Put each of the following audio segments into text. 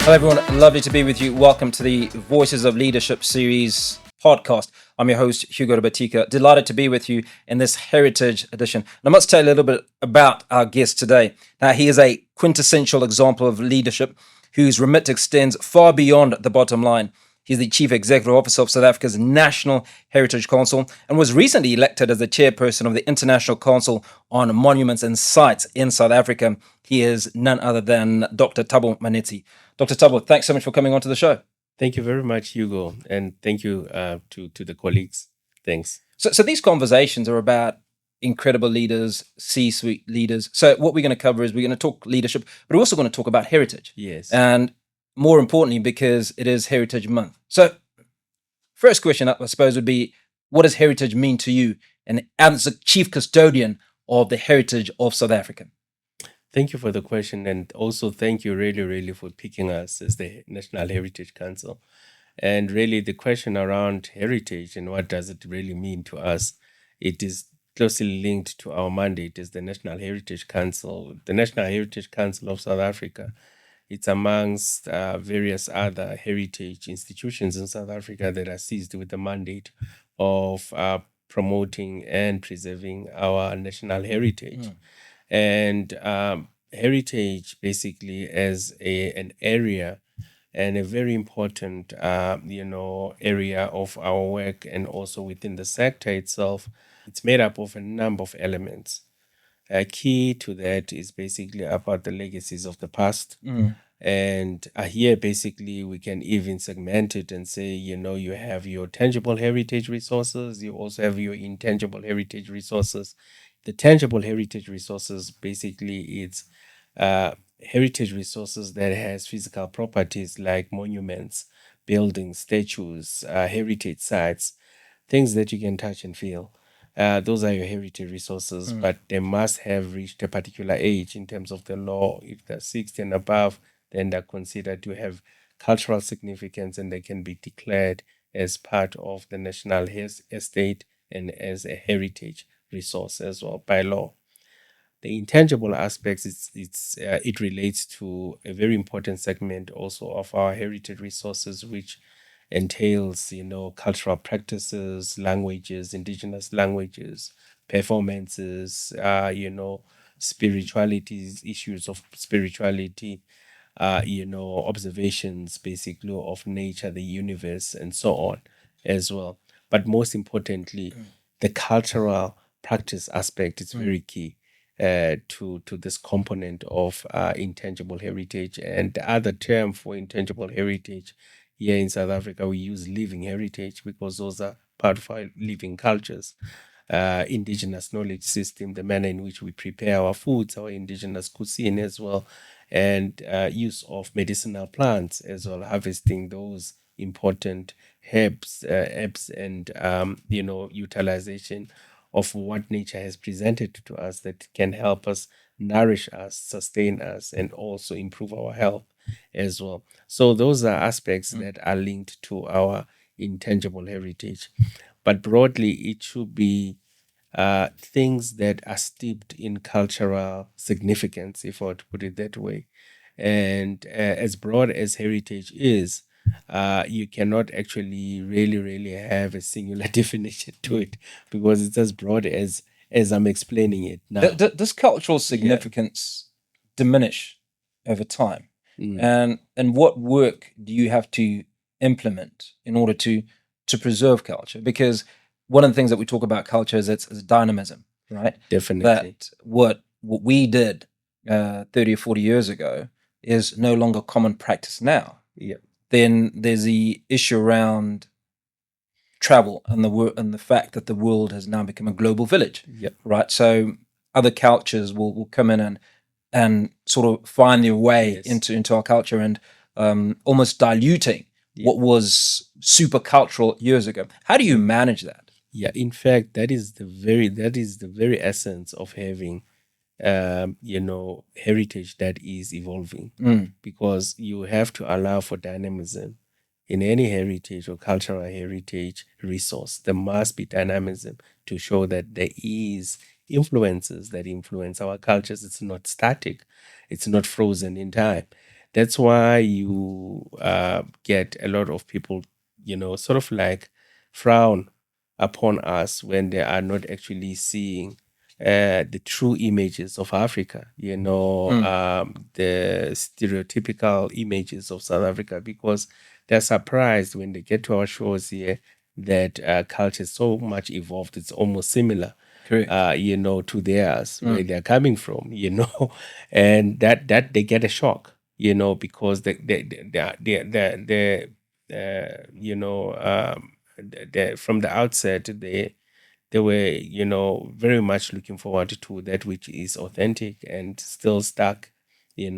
Hello, everyone. Lovely to be with you. Welcome to the Voices of Leadership series podcast. I'm your host, Hugo Rabatika. Delighted to be with you in this Heritage edition. And I must tell you a little bit about our guest today. Now, he is a quintessential example of leadership whose remit extends far beyond the bottom line. He's the Chief Executive Officer of South Africa's National Heritage Council and was recently elected as the Chairperson of the International Council on Monuments and Sites in South Africa. He is none other than Dr. Thabo Manetsi. Dr. Thabo, thanks so much for coming onto the show. Thank you very much, Hugo, and thank you to the colleagues. Thanks. So these conversations are about incredible leaders, C-suite leaders. So what we're going to cover is we're going to talk leadership, but we're also going to talk about heritage. Yes. And more importantly, because it is Heritage Month. So first question, I suppose, would be, what does heritage mean to you? And as the chief custodian of the heritage of South Africa. Thank you for the question, and also thank you really for picking us as the National Heritage Council. And really the question around heritage and what does it really mean to us, it is closely linked to our mandate as the National Heritage Council. The National Heritage Council of South Africa, it's amongst various other heritage institutions in South Africa that are seized with the mandate of promoting and preserving our national heritage. And heritage basically as an area and a very important area of our work, and also within the sector itself. It's made up of a number of elements. Key to that is basically about the legacies of the past. And here basically we can even segment it and say, you have your tangible heritage resources, you also have your intangible heritage resources. The tangible heritage resources basically it's heritage resources that has physical properties like monuments, buildings, statues, heritage sites, things that you can touch and feel. Those are your heritage resources, but they must have reached a particular age in terms of the law. If they're 60 and above, then they're considered to have cultural significance and they can be declared as part of the national estate and as a heritage resource as well by law. The intangible aspects, it relates to a very important segment also of our heritage resources, which entails, cultural practices, languages, indigenous languages, performances, spiritualities, issues of spirituality, observations basically of nature, the universe, and so on as well. But most importantly, the cultural practice aspect is very key to this component of intangible heritage. And the other term for intangible heritage here in South Africa, we use living heritage because those are part of our living cultures. Indigenous knowledge system, the manner in which we prepare our foods, our indigenous cuisine as well, and use of medicinal plants as well, harvesting those important herbs and utilization of what nature has presented to us that can help us nourish us, sustain us, and also improve our health as well. So those are aspects that are linked to our intangible heritage. But broadly, it should be things that are steeped in cultural significance, if I were to put it that way. And as broad as heritage is, you cannot actually really have a singular definition to it because it's as broad as I'm explaining it now. Does cultural significance diminish over time? And what work do you have to implement in order to preserve culture? Because one of the things that we talk about culture is it's dynamism, right? Definitely. That what we did 30 or 40 years ago is no longer common practice now. Yeah. Then there's the issue around travel and the fact that the world has now become a global village. Yeah. Right. So other cultures will come in and sort of find their way into our culture and almost diluting what was super cultural years ago. How do you manage that? Yeah, in fact, that is the very essence of having heritage that is evolving, because you have to allow for dynamism in any heritage or cultural heritage resource. There must be dynamism to show that there is influences that influence our cultures. It's not static. It's not frozen in time. That's why you get a lot of people, sort of like frown upon us when they are not actually seeing the true images of Africa, the stereotypical images of South Africa, because they're surprised when they get to our shores here that culture is so much evolved. It's almost similar, Correct. to theirs, where they're coming from, and that they get a shock, because from the outset they were, very much looking forward to that which is authentic and still stuck, in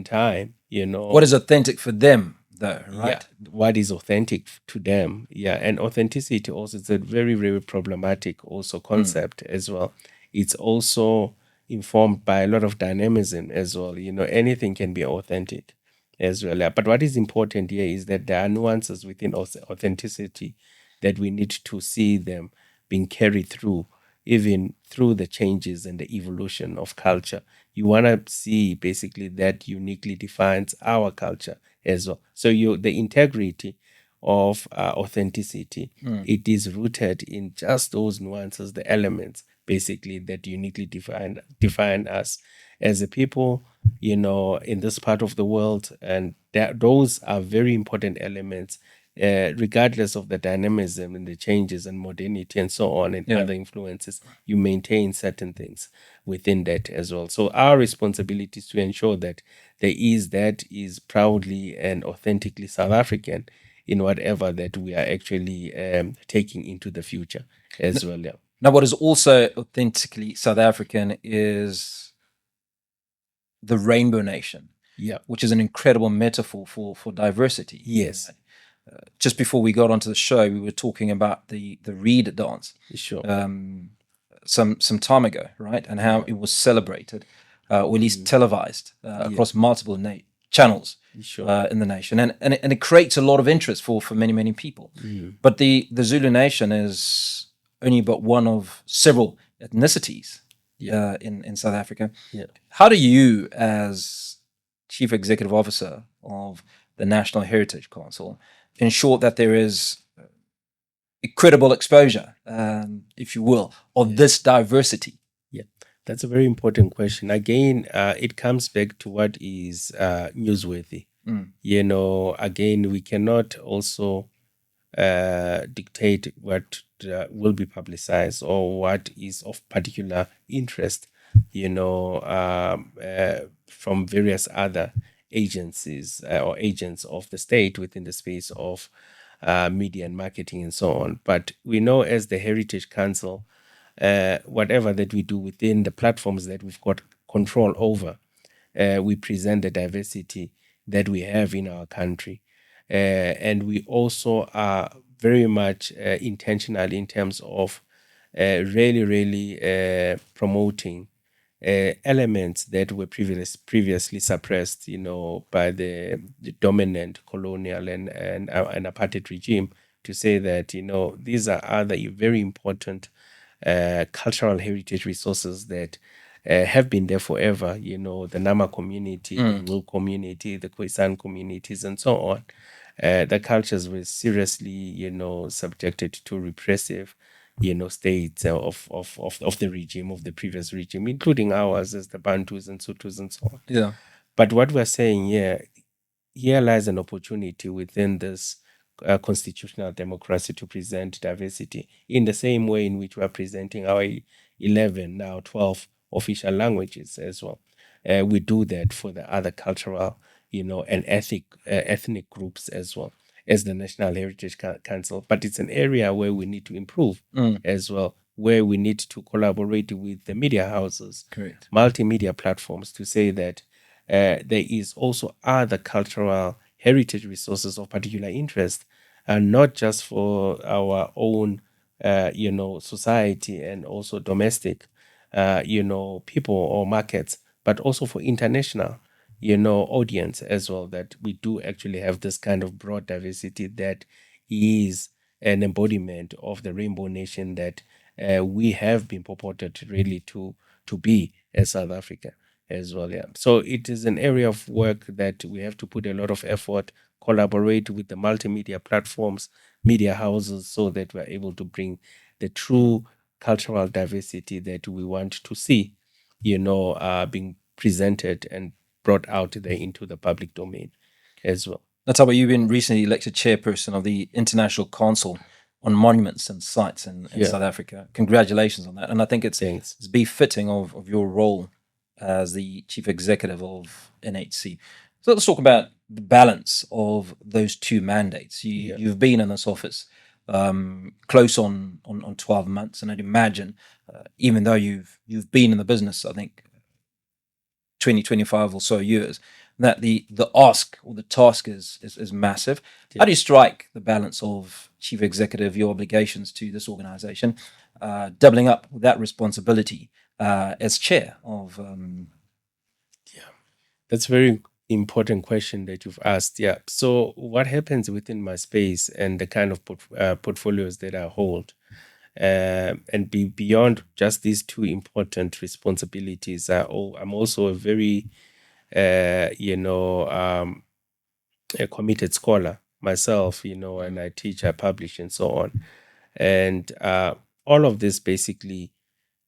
time, What is authentic for them, though, yeah, right? what is authentic to them. Yeah, and authenticity also is a very, very problematic also concept as well. It's also informed by a lot of dynamism as well. Anything can be authentic as well. Yeah. But what is important here is that there are nuances within authenticity that we need to see them being carried through, even through the changes and the evolution of culture. You want to see basically that uniquely defines our culture as well. So the integrity of authenticity, it is rooted in just those nuances, the elements basically that uniquely define us as a people, in this part of the world, and those are very important elements. Regardless of the dynamism and the changes and modernity and so on and other influences, you maintain certain things within that as well. So our responsibility is to ensure that that is proudly and authentically South African in whatever that we are actually taking into the future as well. Yeah. Now, what is also authentically South African is the Rainbow Nation, Yeah. which is an incredible metaphor for diversity. Yes. Just before we got onto the show, we were talking about the reed dance Sure. some time ago, right? And how it was celebrated, or at least televised across multiple channels Sure. in the nation, and it creates a lot of interest for many people. But the Zulu Nation is only but one of several ethnicities in South Africa. Yeah. How do you, as Chief Executive Officer of the National Heritage Council, ensure that there is credible exposure, if you will, of this diversity? Yeah, that's a very important question. Again, it comes back to what is newsworthy. Again, we cannot also dictate what will be publicized or what is of particular interest, from various other agencies or agents of the state within the space of media and marketing and so on. But we know as the Heritage Council, whatever that we do within the platforms that we've got control over, we present the diversity that we have in our country. And we also are very much intentional in terms of really promoting elements that were previously suppressed, by the dominant colonial and apartheid regime, to say that, these are other very important cultural heritage resources that have been there forever, the Nama community, the Will community, the Khoisan communities, and so on. The cultures were seriously, subjected to repressive, states of the regime, of the previous regime, including ours as the Bantus and Sotus and so on. Yeah. But what we're saying here lies an opportunity within this constitutional democracy to present diversity in the same way in which we are presenting our 11, now 12 official languages as well. We do that for the other cultural, and ethnic groups as well as the National Heritage Council. But it's an area where we need to improve as well, where we need to collaborate with the media houses, Correct. multimedia platforms, to say that there is also other cultural heritage resources of particular interest, and not just for our own, society and also domestic, people or markets, but also for international, audience as well, that we do actually have this kind of broad diversity that is an embodiment of the Rainbow Nation that we have been purported really to be as South Africa as well. Yeah. So it is an area of work that we have to put a lot of effort, collaborate with the multimedia platforms, media houses, so that we're able to bring the true cultural diversity that we want to see, being presented and brought out there into the public domain as well. That's how you've been recently elected chairperson of the International Council on Monuments and Sites in South Africa. Congratulations on that. And I think it's befitting of your role as the chief executive of NHC. So let's talk about the balance of those two mandates. You've been in this office close on 12 months, and I'd imagine, even though you've been in the business, I think 20, 25 or so years, that the ask or the task is massive. How do you strike the balance of chief executive, your obligations to this organization, doubling up with that responsibility as chair of? That's a very important question that you've asked. Yeah. So what happens within my space and the kind of portfolios that I hold, and beyond just these two important responsibilities, I'm also a very, a committed scholar myself, and I teach, I publish, and so on. And all of this basically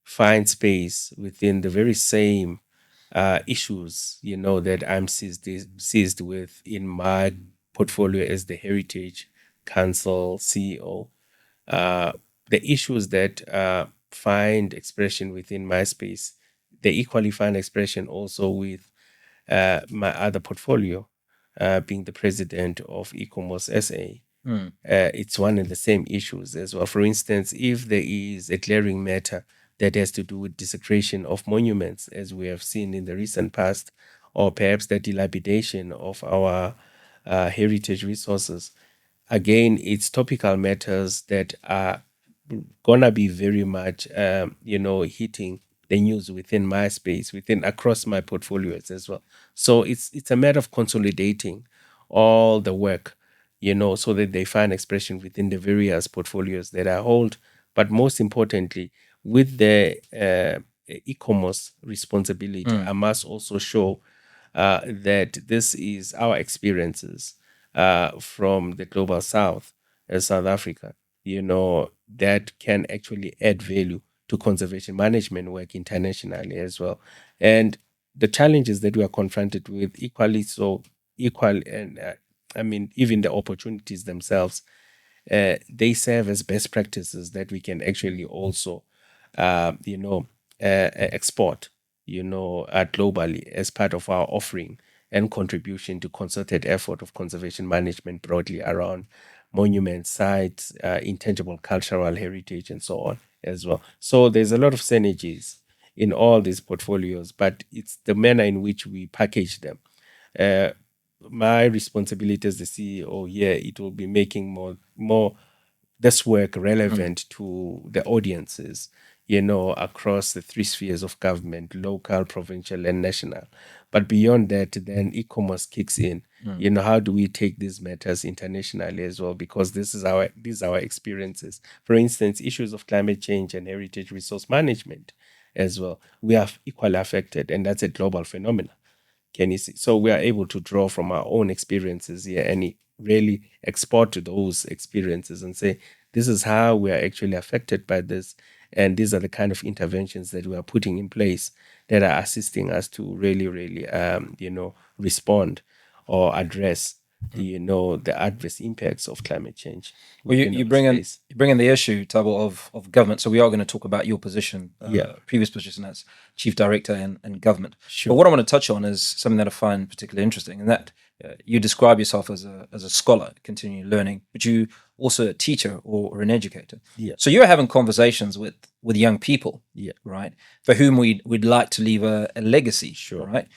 finds space within the very same issues, that I'm seized with in my portfolio as the Heritage Council CEO. The issues that find expression within my space, they equally find expression also with my other portfolio, being the president of ICOMOS SA. It's one and the same issues as well. For instance, if there is a glaring matter that has to do with desecration of monuments, as we have seen in the recent past, or perhaps the dilapidation of our heritage resources, again, it's topical matters that are gonna be very much, hitting the news within my space, across my portfolios as well. So it's a matter of consolidating all the work, so that they find expression within the various portfolios that I hold. But most importantly, with the e-commerce responsibility, I must also show that this is our experiences from the global south, as South Africa, that can actually add value to conservation management work internationally as well. And the challenges that we are confronted with equal, and even the opportunities themselves, they serve as best practices that we can actually also, export, globally as part of our offering and contribution to concerted effort of conservation management broadly around monuments, sites, intangible cultural heritage, and so on as well. So there's a lot of synergies in all these portfolios, but it's the manner in which we package them. My responsibility as the CEO here, it will be making more this work relevant to the audiences, across the three spheres of government: local, provincial, and national. But beyond that, then e-commerce kicks in. How do we take these matters internationally as well? Because these are our experiences. For instance, issues of climate change and heritage resource management as well. We are equally affected, and that's a global phenomenon. Can you see? So we are able to draw from our own experiences here and really export to those experiences and say, this is how we are actually affected by this. And these are the kind of interventions that we are putting in place that are assisting us to really, really, respond or address, the adverse impacts of climate change. Well, you bring in the issue, Thabo, of government. So we are going to talk about your position, previous position as chief director in government. Sure. But what I want to touch on is something that I find particularly interesting, and that you describe yourself as a scholar, continuing learning, but you also a teacher or an educator. Yeah. So you're having conversations with young people, right, for whom we'd like to leave a legacy, Sure. right?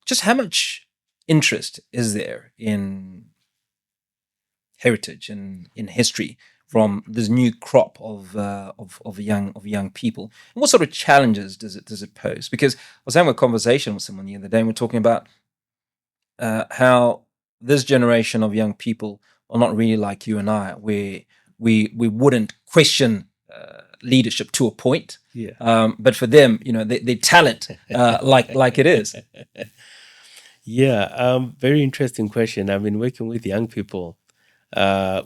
Just how much interest is there in heritage and in history from this new crop of young people? And what sort of challenges does it pose? Because I was having a conversation with someone the other day, and we're talking about how this generation of young people are not really like you and I, where we wouldn't question leadership to a point. Yeah. But for them, they talent like it is. Yeah, very interesting question. I've been working with young people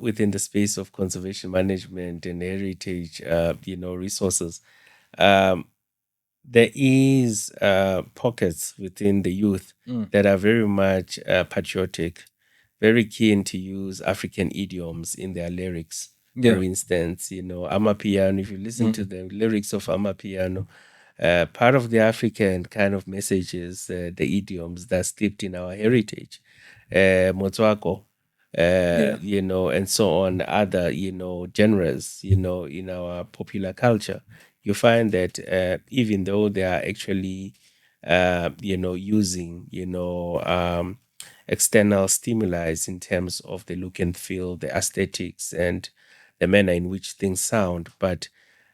within the space of conservation management and heritage, resources. Um, there is pockets within the youth that are very much patriotic, very keen to use African idioms in their lyrics. Yeah. For instance, Amapiano, if you listen to the lyrics of Amapiano, part of the African kind of messages, the idioms that's steeped in our heritage, Motswako, and so on, other, genres, in our popular culture. You find that even though they are actually, using, external stimuli in terms of the look and feel, the aesthetics, and the manner in which things sound, but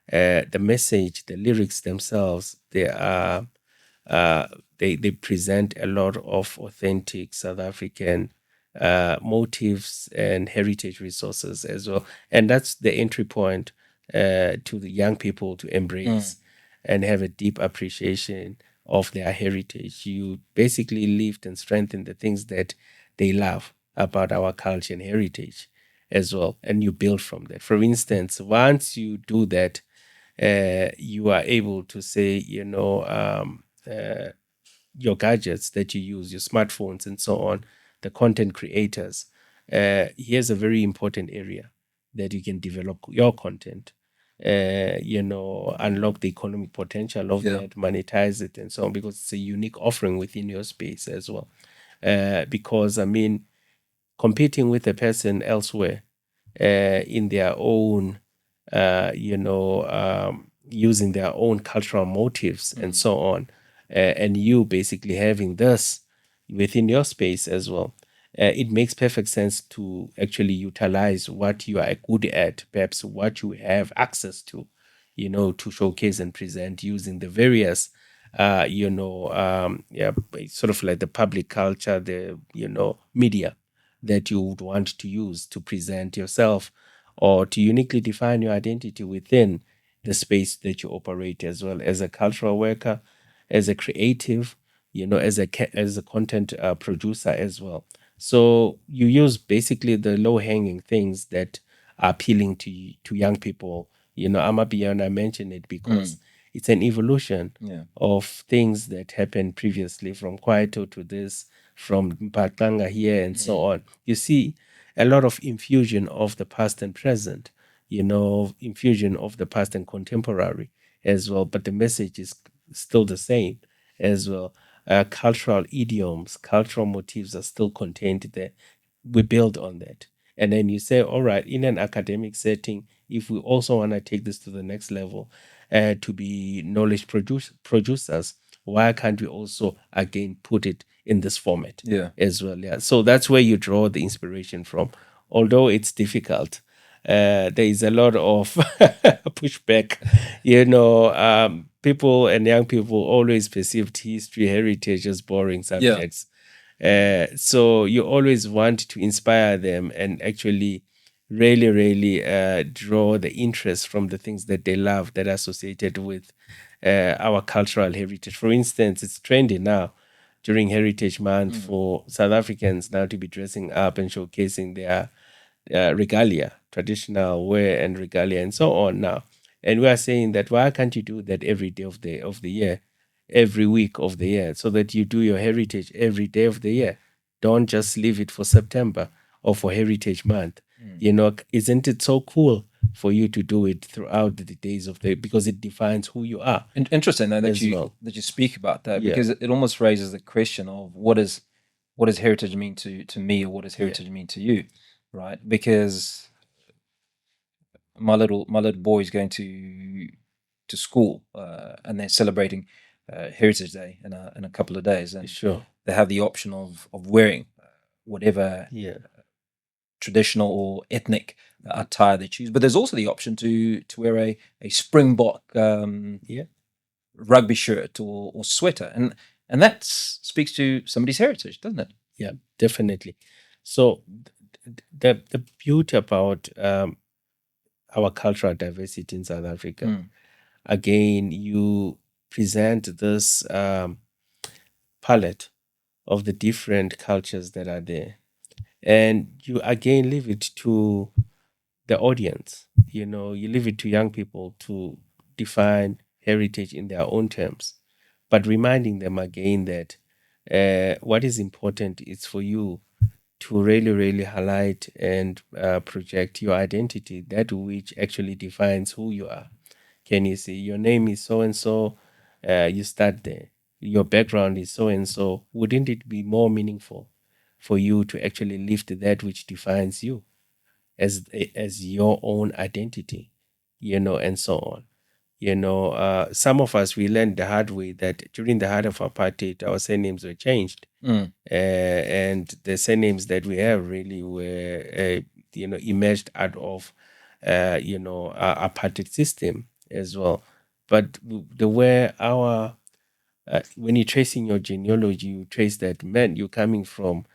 the message, the lyrics themselves, they present a lot of authentic South African motifs and heritage resources as well, and that's the entry point to the young people to embrace and have a deep appreciation of their heritage. You basically lift and strengthen the things that they love about our culture and heritage as well, and you build from that. For instance, once you do that, you are able to say, your gadgets that you use, your smartphones and so on, the content creators, here's a very important area that you can develop your content, unlock the economic potential of that, monetize it and so on, because it's a unique offering within your space as well. Because, I mean, competing with a person elsewhere in their own, using their own cultural motives and so on, and you basically having this within your space as well, it makes perfect sense to actually utilize what you are good at, perhaps what you have access to, to showcase and present using the various sort of like the public culture, the media that you would want to use to present yourself or to uniquely define your identity within the space that you operate, as well as a cultural worker, as a creative, as a content producer as well. So you use basically the low hanging things that are appealing to young people. Amapiano, I mentioned it because it's an evolution of things that happened previously, from Kwaito to this, from Mpatanga here and so on. You see a lot of infusion of the past and present, infusion of the past and contemporary as well, but the message is still the same as well. Cultural idioms, cultural motifs are still contained there. We build on that. And then you say, all right, in an academic setting, if we also want to take this to the next level, to be knowledge producers, why can't we also again put it in this format as well? Yeah. So that's where you draw the inspiration from. Although it's difficult, there is a lot of pushback. People and young people always perceived history, heritage as boring subjects. So you always want to inspire them and actually really draw the interest from the things that they love that are associated with our cultural heritage. For instance, it's trendy now during Heritage Month for South Africans now to be dressing up and showcasing their regalia, traditional wear and regalia and so on now. And we are saying that why can't you do that every day of the year, every week of the year, so that you do your heritage every day of the year? Don't just leave it for September or for Heritage Month. Isn't it so cool for you to do it throughout the days of the, because it defines who you are. Interesting though that you speak about that, because it almost raises the question of what does heritage mean to me, or what does heritage mean to you, right? Because my little boy is going to school and they're celebrating Heritage Day in a couple of days, and they have the option of wearing whatever traditional or ethnic attire they choose, but there's also the option to wear a Springbok rugby shirt or sweater, and that speaks to somebody's heritage, doesn't it? Yeah, definitely. So the beauty about our cultural diversity in South Africa. Again, you present this palette of the different cultures that are there, and you again leave it to the audience. You leave it to young people to define heritage in their own terms, but reminding them again that what is important is for you to really, really highlight and project your identity, that which actually defines who you are. Can you see your name is so and so? You start there. Your background is so and so. Wouldn't it be more meaningful for you to actually lift that which defines you as your own identity, and so on? Some of us, we learned the hard way that during the height of apartheid, our surnames were changed, and the surnames that we have really were, emerged out of, our apartheid system as well. But the way when you're tracing your genealogy, you trace that, man, you're coming from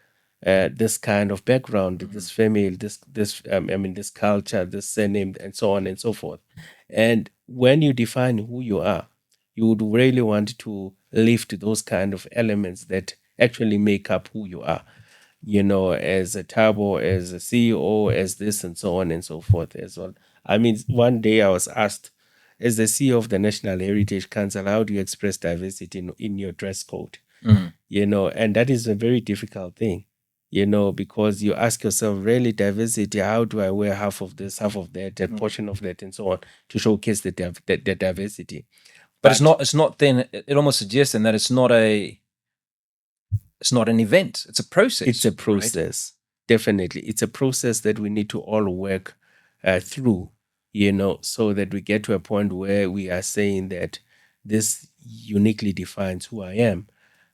this kind of background, this family, this culture, this surname, and so on and so forth. And when you define who you are, you would really want to lift those kind of elements that actually make up who you are. As a Thabo, as a CEO, as this, and so on and so forth as well. I mean, one day I was asked, as the CEO of the National Heritage Council, how do you express diversity in your dress code? And that is a very difficult thing, because you ask yourself, really, diversity, how do I wear half of this, half of that, a portion of that, and so on, to showcase the diversity? But it's not then, it almost suggests then that it's not an event, it's a process. It's a process, right? Definitely. It's a process that we need to all work through, so that we get to a point where we are saying that this uniquely defines who I am.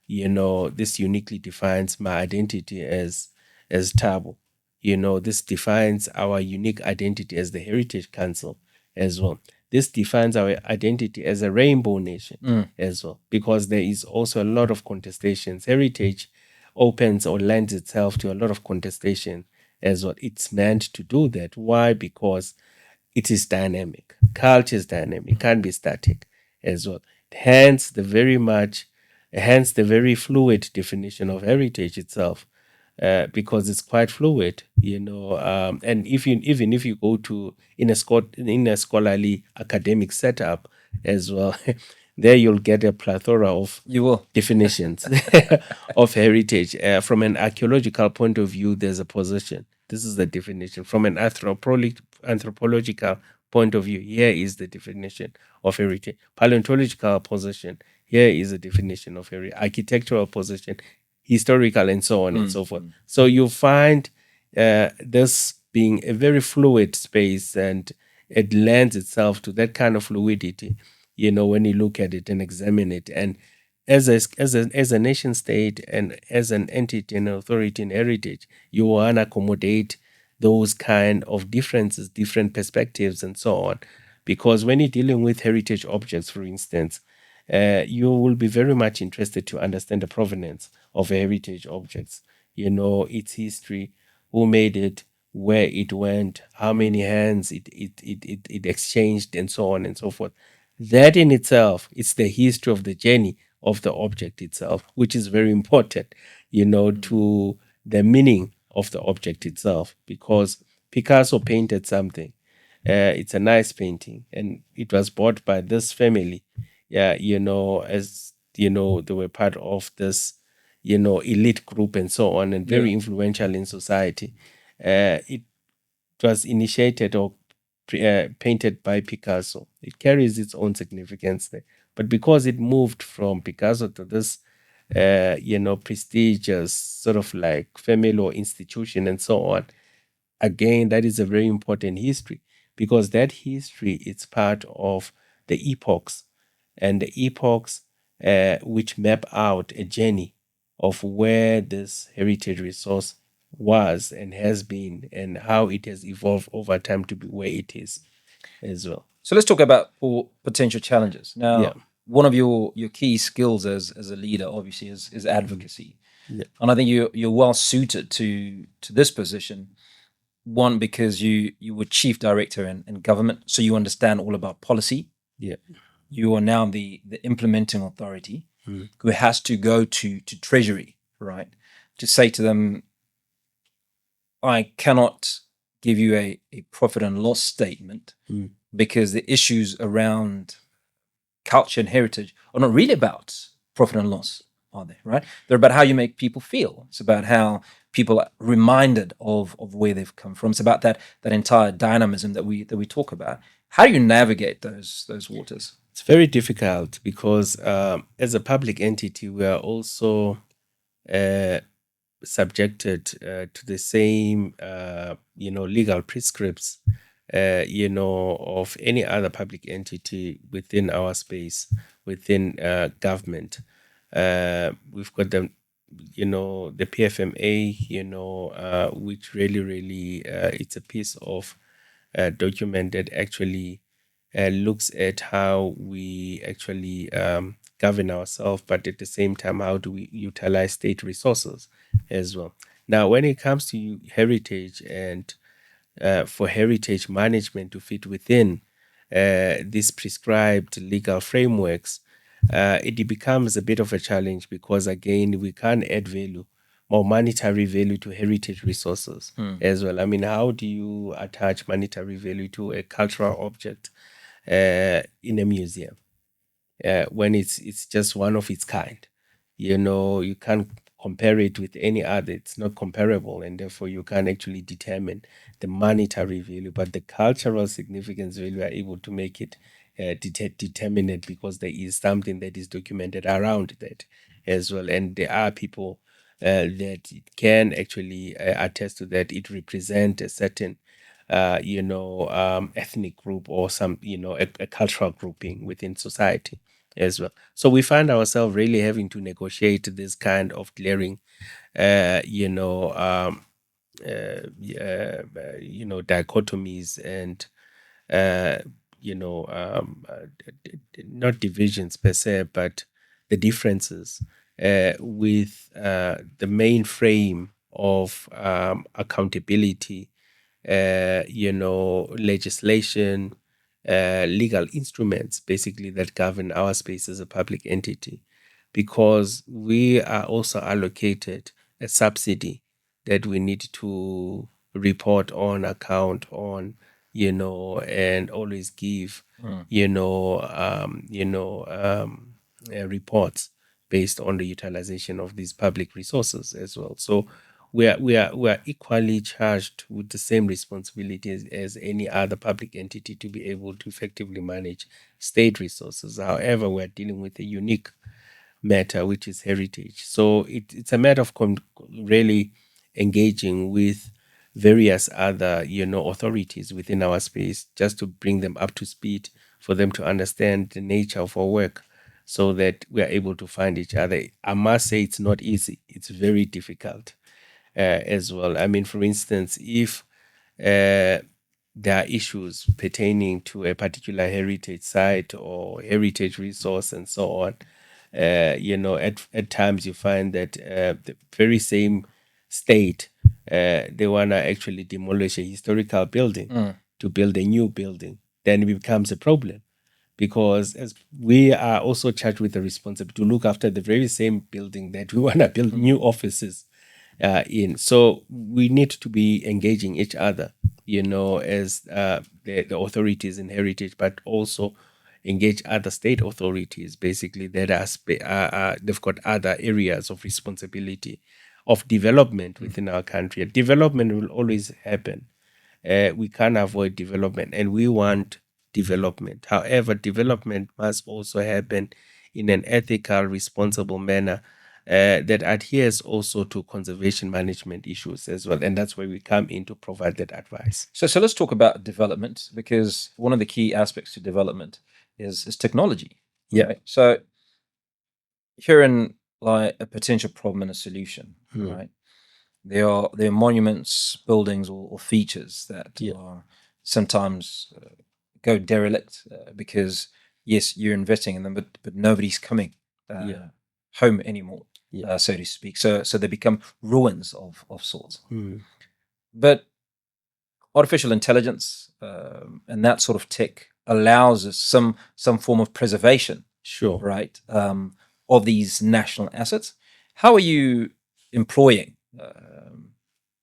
This uniquely defines my identity as Thabo. This defines our unique identity as the Heritage Council as well. This defines our identity as a rainbow nation as well, because there is also a lot of contestations. Heritage opens or lends itself to a lot of contestation as well. It's meant to do that. Why? Because it is dynamic. Culture is dynamic. It can't be static as well. Hence the very fluid definition of heritage itself, because it's quite fluid, and even if you go to in a scholarly academic setup as well, there you'll get a plethora of definitions of heritage. From an archaeological point of view, there's a position. This is the definition. From an anthropological point of view, here is the definition of heritage. Paleontological position, here is a definition of heritage. Architectural position, historical, and so on and so forth. So you find this being a very fluid space, and it lends itself to that kind of fluidity, when you look at it and examine it. And as a nation state and as an entity and authority in heritage, you want to accommodate those kind of differences, different perspectives, and so on. Because when you're dealing with heritage objects, for instance, you will be very much interested to understand the provenance of heritage objects, its history, who made it, where it went, how many hands it exchanged, and so on and so forth. That in itself, it's the history of the journey of the object itself, which is very important, to the meaning of the object itself. Because Picasso painted something. It's a nice painting, and it was bought by this family. As they were part of this, elite group and so on, and very influential in society. It was initiated or painted by Picasso. It carries its own significance there. But because it moved from Picasso to this, prestigious sort of like family or institution and so on, again, that is a very important history, because that history is part of the epochs, and the epochs which map out a journey of where this heritage resource was and has been, and how it has evolved over time to be where it is as well. So let's talk about potential challenges. Now, one of your key skills as a leader, obviously, is advocacy. And I think you're well suited to this position. One, because you were chief director in government, so you understand all about policy. Yeah. You are now the implementing authority who has to go to Treasury, right, to say to them, I cannot give you a profit and loss statement because the issues around culture and heritage are not really about profit and loss, are they? Right? They're about how you make people feel. It's about how people are reminded of where they've come from. It's about that entire dynamism that we talk about. How do you navigate those waters? It's very difficult because as a public entity, we are also subjected to the same, legal prescripts, of any other public entity within our space, within government. We've got the PFMA, which really, it's a piece of document that actually looks at how we actually govern ourselves, but at the same time, how do we utilize state resources as well. Now, when it comes to heritage and for heritage management to fit within these prescribed legal frameworks, it becomes a bit of a challenge because, again, we can't add value, more monetary value to heritage resources as well. I mean, how do you attach monetary value to a cultural object in a museum when it's just one of its kind? You can't compare it with any other. It's not comparable, and therefore you can't actually determine the monetary value, but the cultural significance value are able to make it determine it, because there is something that is documented around that as well, and there are people that can actually attest to that. It represents a certain ethnic group or some, a cultural grouping within society as well. So we find ourselves really having to negotiate this kind of glaring, dichotomies and, not divisions per se, but the differences with the main frame of accountability, legislation, legal instruments, basically, that govern our space as a public entity, because we are also allocated a subsidy that we need to report on, account on, and always give, reports based on the utilization of these public resources as well. So we are equally charged with the same responsibilities as any other public entity to be able to effectively manage state resources. However, we're dealing with a unique matter, which is heritage. So it's a matter of really engaging with various other, authorities within our space, just to bring them up to speed, for them to understand the nature of our work, so that we are able to find each other. I must say, it's not easy. It's very difficult as well. I mean, for instance, if there are issues pertaining to a particular heritage site or heritage resource and so on, at times you find that the very same state, they want to actually demolish a historical building to build a new building. Then it becomes a problem, because as we are also charged with the responsibility to look after the very same building that we want to build new offices in. So we need to be engaging each other, as the authorities in heritage, but also engage other state authorities, basically, that they've got other areas of responsibility of development within our country. Development will always happen. We can't avoid development, and we want development. However, development must also happen in an ethical, responsible manner that adheres also to conservation management issues as well. And that's where we come in to provide that advice. So let's talk about development, because one of the key aspects to development is technology. Yeah. Right? So herein lie a potential problem and a solution. Right? There are monuments, buildings, or features that are sometimes go derelict because, yes, you're investing in them, but nobody's coming home anymore, so to speak. So they become ruins of sorts. But artificial intelligence and that sort of tech allows us some form of preservation, Sure. right, of these national assets. How are you employing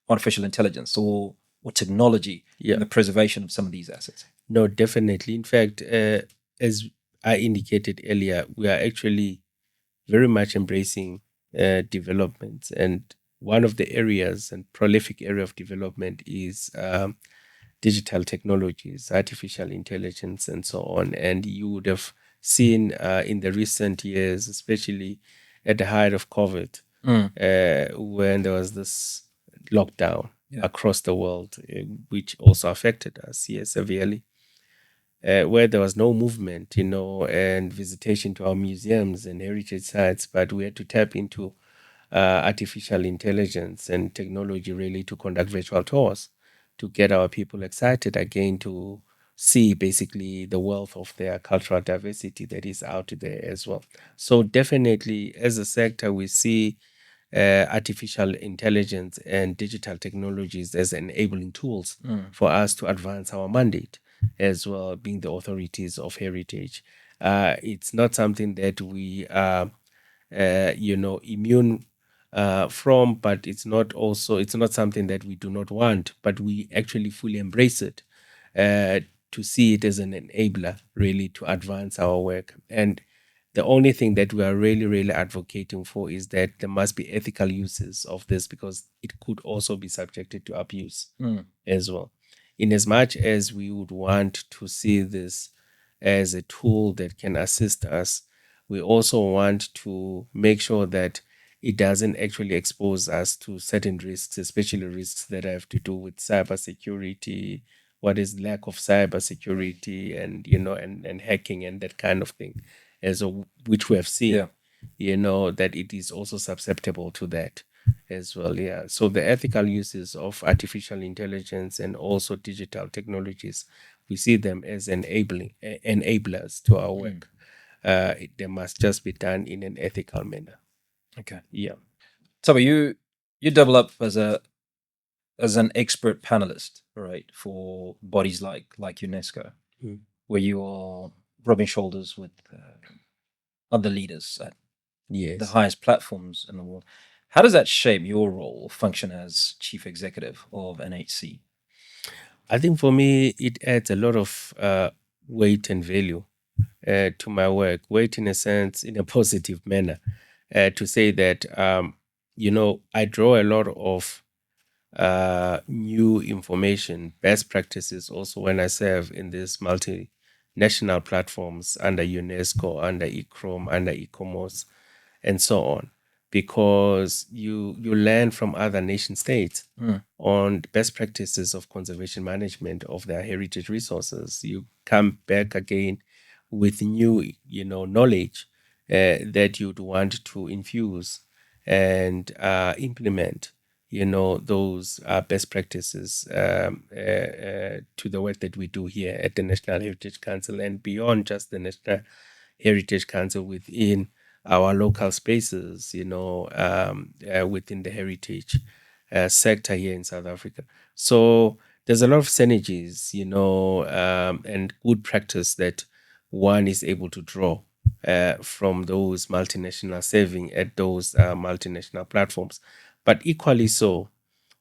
artificial intelligence or technology Yeah. in the preservation of some of these assets? No, definitely. In fact, as I indicated earlier, we are actually very much embracing developments. And one of the areas and prolific area of development is digital technologies, artificial intelligence, and so on. And you would have seen in the recent years, especially at the height of COVID, when there was this lockdown across the world, which also affected us here severely, where there was no movement, and visitation to our museums and heritage sites, but we had to tap into artificial intelligence and technology really to conduct virtual tours to get our people excited again to see basically the wealth of their cultural diversity that is out there as well. So definitely as a sector, we see artificial intelligence and digital technologies as enabling tools for us to advance our mandate as well, being the authorities of heritage. It's not something that we are, immune from, but it's not something that we do not want, but we actually fully embrace it to see it as an enabler really to advance our work. And the only thing that we are really, really advocating for is that there must be ethical uses of this because it could also be subjected to abuse as well. In as much as we would want to see this as a tool that can assist us, we also want to make sure that it doesn't actually expose us to certain risks, especially risks that have to do with cybersecurity, what is lack of cybersecurity and hacking and that kind of thing, which we have seen, that it is also susceptible to that as well. Yeah. So the ethical uses of artificial intelligence and also digital technologies, we see them as enablers to our work. They must just be done in an ethical manner. Okay. Yeah. So you double up as an expert panelist, right, for bodies like UNESCO, where you are rubbing shoulders with other leaders at the highest platforms in the world. How does that shape your role or function as chief executive of NHC? I think for me, it adds a lot of weight and value to my work. Weight in a sense, in a positive manner, to say that, I draw a lot of new information, best practices also when I serve in these multinational platforms under UNESCO, under ICROM, under ICOMOS, and so on, because you learn from other nation states on the best practices of conservation management of their heritage resources. You come back again with new, knowledge that you'd want to infuse and implement, those best practices to the work that we do here at the National Heritage Council and beyond just the National Heritage Council within our local spaces, within the heritage sector here in South Africa. So there's a lot of synergies, and good practice that one is able to draw from those multinational serving at those multinational platforms. But equally so,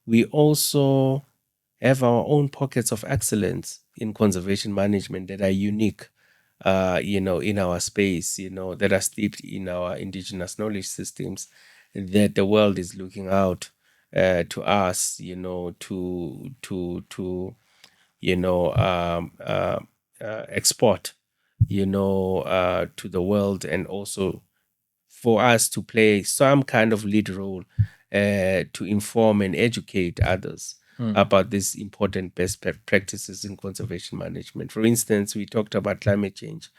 we also have our own pockets of excellence in conservation management that are unique, in our space, that are steeped in our indigenous knowledge systems, that the world is looking out to us, to export, to the world, and also for us to play some kind of lead role to inform and educate others about these important best practices in conservation management. For instance, we talked about climate change.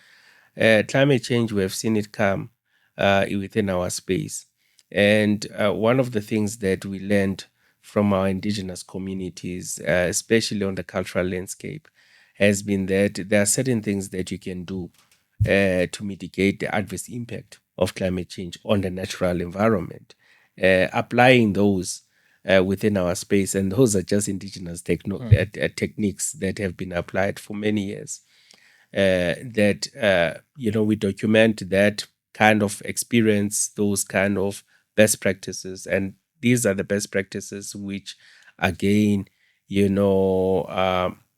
Climate change, we have seen it come within our space. And one of the things that we learned from our indigenous communities, especially on the cultural landscape, has been that there are certain things that you can do to mitigate the adverse impact of climate change on the natural environment. Applying those within our space, and those are just indigenous techniques that have been applied for many years. We document that kind of experience, those kind of best practices, and these are the best practices which, again,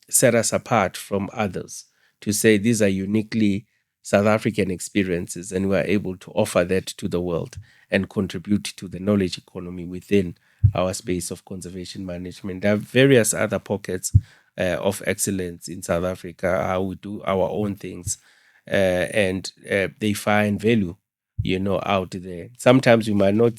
set us apart from others. To say these are uniquely South African experiences, and we are able to offer that to the world and contribute to the knowledge economy within our space of conservation management. There are various other pockets of excellence in South Africa, how we do our own things, and they find value, out there. Sometimes we might not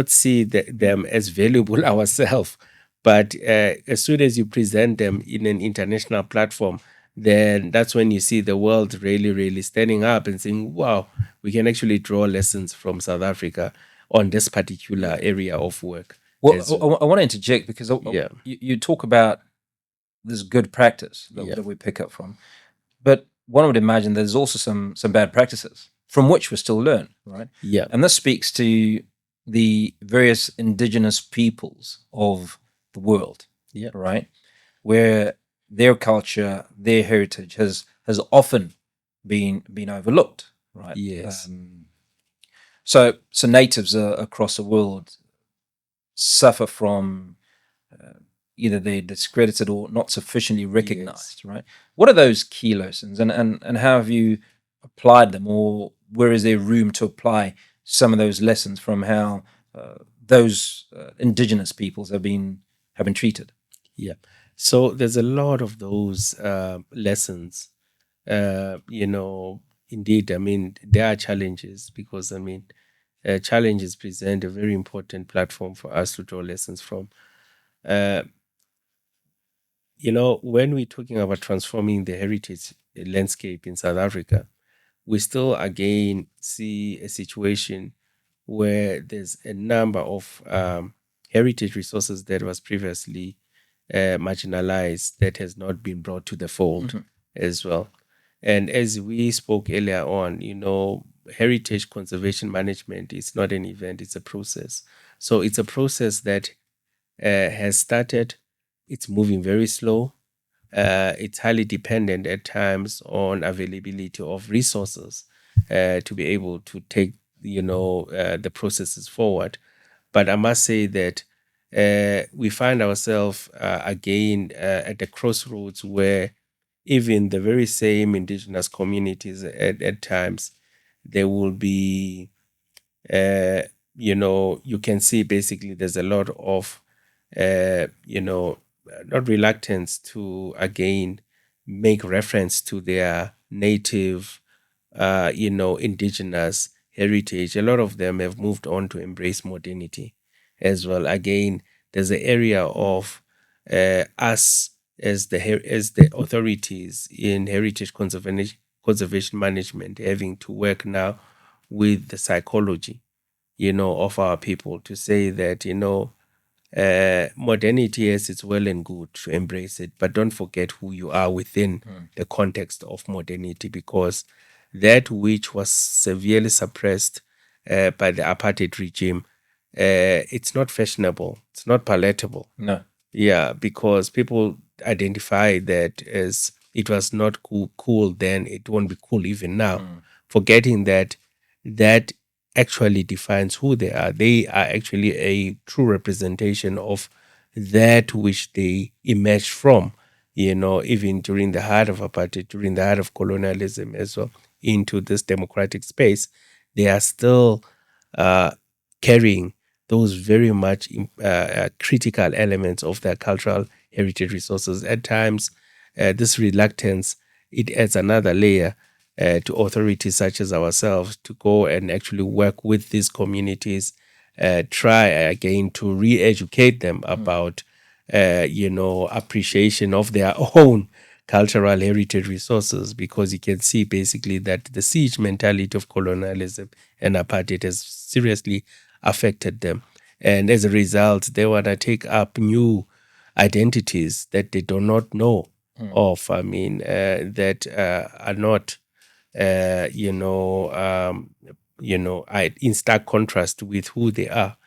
see them as valuable ourselves, but as soon as you present them in an international platform, then that's when you see the world really, really standing up and saying, wow, we can actually draw lessons from South Africa on this particular area of work. Well, I want to interject because Yeah. you talk about this good practice Yeah. that we pick up from, but one would imagine there's also some bad practices from which we still learn, right? Yeah. And this speaks to the various indigenous peoples of the world, Yeah. right? Where their culture, their heritage has often been overlooked, right? Yes. So natives across the world suffer from either they're discredited or not sufficiently recognized, right? What are those key lessons, and how have you applied them, or where is there room to apply some of those lessons from how those indigenous peoples have been treated? Yeah. So there's a lot of those lessons. Indeed, I mean, there are challenges because, I mean, challenges present a very important platform for us to draw lessons from. When we're talking about transforming the heritage landscape in South Africa, we still again see a situation where there's a number of heritage resources that was previously marginalized that has not been brought to the fold as well. And as we spoke earlier on, heritage conservation management is not an event, it's a process. So it's a process that has started, it's moving very slow. It's highly dependent at times on availability of resources to be able to take, the processes forward. But I must say that we find ourselves again at the crossroads where even the very same indigenous communities at times, there will be, you can see basically there's a lot of, not reluctance to again make reference to their native, indigenous heritage. A lot of them have moved on to embrace modernity as well. Again, there's an area of us as the authorities in heritage conservation management having to work now with the psychology, of our people to say that, modernity, yes, it's well and good to embrace it, but don't forget who you are within the context of modernity, because that which was severely suppressed by the apartheid regime, it's not fashionable, it's not palatable. No. Yeah, because people identify that as it was not cool then, it won't be cool even now, forgetting that actually defines who they are. They are actually a true representation of that which they emerged from, even during the heart of apartheid, during the heart of colonialism as well, into this democratic space. They are still carrying those very much critical elements of their cultural heritage resources. At times, this reluctance, it adds another layer to authorities such as ourselves to go and actually work with these communities, try again to re-educate them about, appreciation of their own cultural heritage resources, because you can see basically that the siege mentality of colonialism and apartheid has seriously affected them. And as a result, they want to take up new identities that they do not know of. I mean, that are not, in stark contrast with who they are.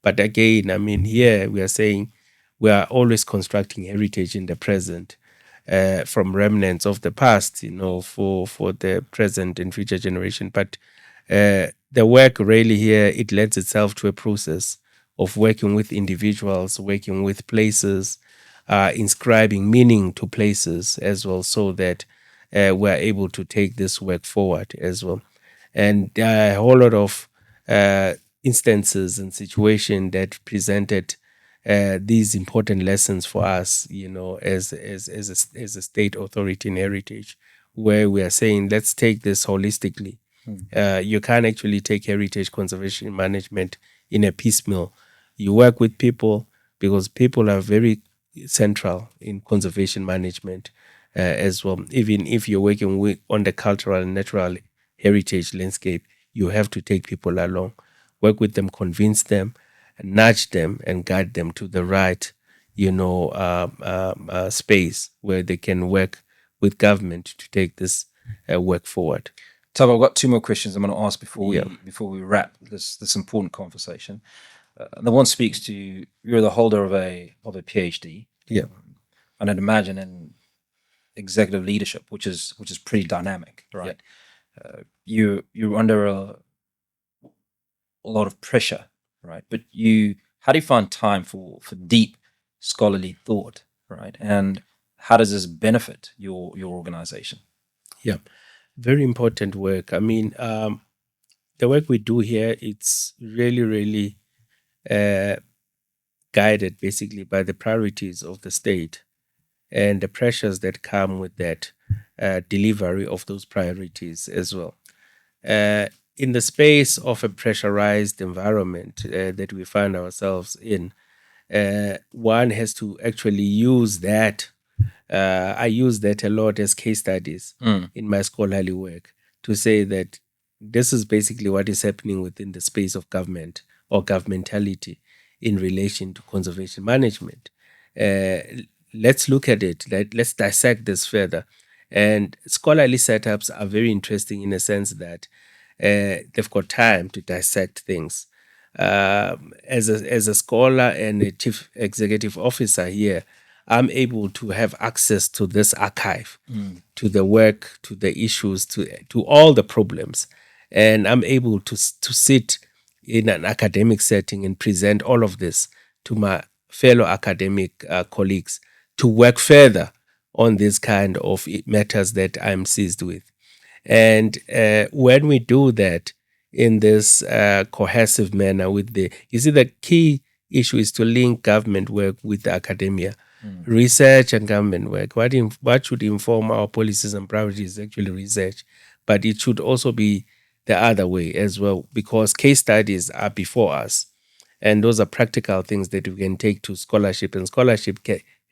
But again, I mean, here we are saying we are always constructing heritage in the present, from remnants of the past, for the present and future generation. But the work really here, it lends itself to a process of working with individuals, working with places, inscribing meaning to places as well, so that we're able to take this work forward as well. And there are a whole lot of instances and situations that presented these important lessons for us, as a state authority in heritage, where we are saying, let's take this holistically. You can't actually take heritage conservation management in a piecemeal. You work with people, because people are very central in conservation management as well. Even if you're working on the cultural and natural heritage landscape, you have to take people along, work with them, convince them, nudge them, and guide them to the right, space where they can work with government to take this work forward. Thabo, I've got two more questions I'm going to ask before Yeah. we wrap this important conversation. The one speaks to you're the holder of a PhD. Yeah. And I'd imagine in executive leadership, which is pretty dynamic, right? You're under a lot of pressure, right? But how do you find time for deep scholarly thought, right? And how does this benefit your organization? Yeah, very important work. I mean, the work we do here, it's really, really guided basically by the priorities of the state and the pressures that come with that delivery of those priorities as well. In the space of a pressurized environment that we find ourselves in, one has to actually use that. I use that a lot as case studies in my scholarly work, to say that this is basically what is happening within the space of government or governmentality in relation to conservation management. Let's look at it. Let's dissect this further. And scholarly setups are very interesting in a sense that they've got time to dissect things. As a scholar and a chief executive officer here, I'm able to have access to this archive, to the work, to the issues, to all the problems, and I'm able to sit in an academic setting and present all of this to my fellow academic colleagues to work further on this kind of matters that I'm seized with. And when we do that in this cohesive manner you see, the key issue is to link government work with the academia. Research and government work. What should inform our policies and priorities is actually research, but it should also be the other way as well, because case studies are before us, and those are practical things that we can take to scholarship. And scholarship,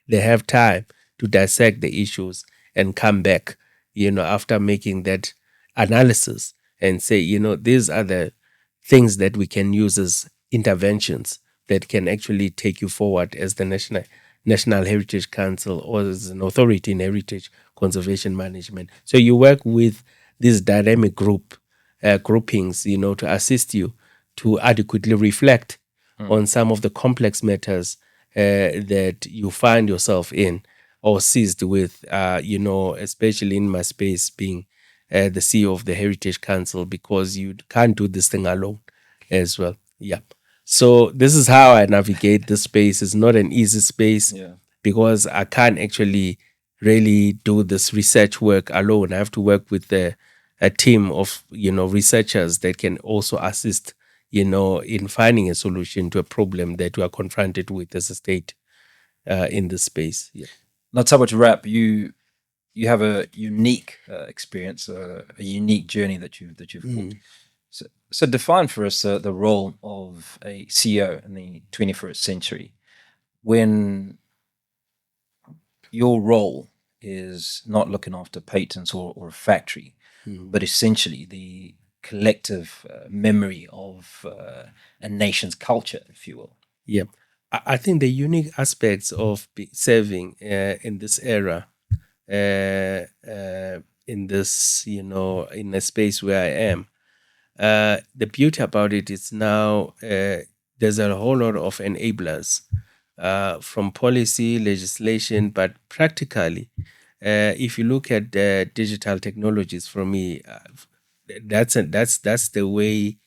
they have time to dissect the issues and come back, after making that analysis, and say, these are the things that we can use as interventions that can actually take you forward as the National Heritage Council, or as an authority in heritage conservation management. So you work with these dynamic groupings, to assist you to adequately reflect on some of the complex matters that you find yourself in or seized with, especially in my space being the CEO of the Heritage Council, because you can't do this thing alone as well. Yeah. So this is how I navigate this space. It's not an easy space, because I can't actually really do this research work alone. I have to work with a team of researchers that can also assist in finding a solution to a problem that we are confronted with as a state in this space. Yeah. Not so much wrap. You have a unique experience, a unique journey that you've walked. So define for us the role of a CEO in the 21st century, when your role is not looking after patents or a factory, but essentially the collective memory of a nation's culture, if you will. Yeah. I think the unique aspects of serving in this era, in this, in a space where I am, the beauty about it is now there's a whole lot of enablers from policy, legislation, but practically, if you look at digital technologies, for me, that's the way.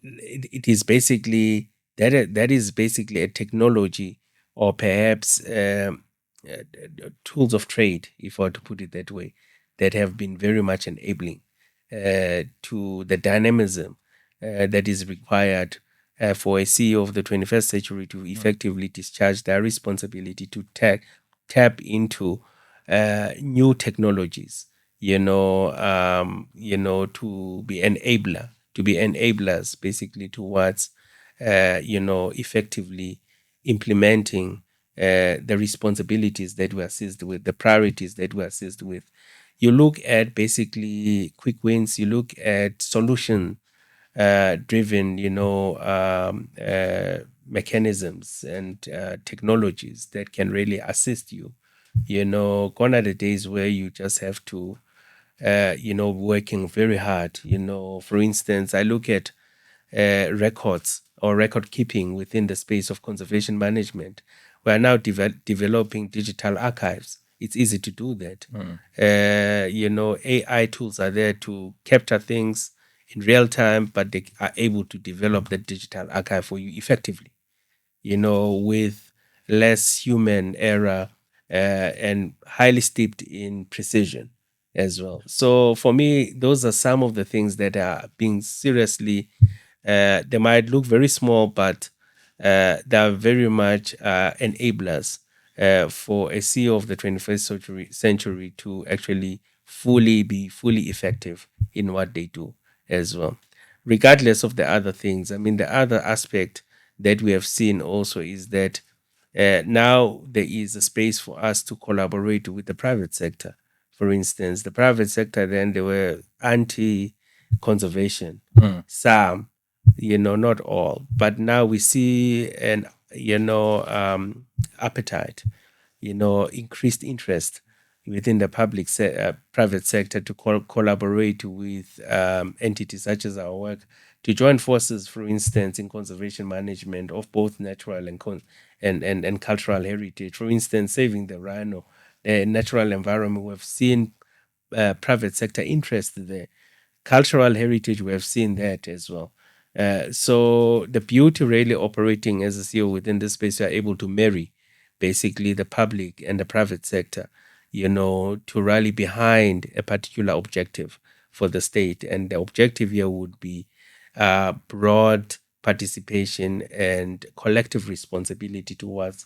It is basically that is basically a technology, or perhaps tools of trade, if I were to put it that way, that have been very much enabling to the dynamism that is required for a CEO of the 21st century to effectively discharge their responsibility to tap into new technologies, to be enablers basically towards, effectively implementing the responsibilities that we assist with, the priorities that we assist with. You look at basically quick wins, you look at solution driven, mechanisms and technologies that can really assist you. Gone are the days where you just have to, working very hard. For instance, I look at records or record keeping within the space of conservation management. We are now developing digital archives. It's easy to do that. AI tools are there to capture things in real time, but they are able to develop the digital archive for you effectively, with less human error and highly steeped in precision as well. So for me, those are some of the things that are being seriously, they might look very small, but they are very much enablers for a CEO of the 21st century to actually be fully effective in what they do as well, regardless of the other things. I mean, the other aspect that we have seen also is that now there is a space for us to collaborate with the private sector. For instance, the private sector, then they were anti-conservation, some, not all, but now we see an, appetite, increased interest within the private sector to collaborate with entities such as our work, to join forces, for instance, in conservation management of both natural and cultural heritage. For instance, saving the rhino, natural environment, we've seen private sector interest there. Cultural heritage, we have seen that as well. So the beauty really operating as a CEO within this space, you are able to marry basically the public and the private sector, to rally behind a particular objective for the state. And the objective here would be broad participation and collective responsibility towards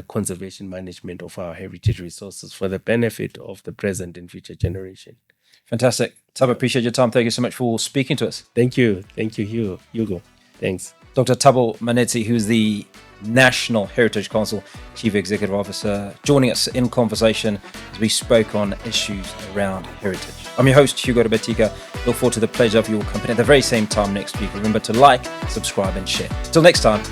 conservation management of our heritage resources for the benefit of the present and future generation. Fantastic. Thabo, appreciate your time. Thank you so much for speaking to us. Thank you, Hugo. Thanks. Dr. Thabo Manetsi, who is the National Heritage Council Chief Executive Officer, joining us in conversation as we spoke on issues around heritage. I'm your host, Hugo Rabatika. Look forward to the pleasure of your company at the very same time next week. Remember to like, subscribe, and share. Till next time.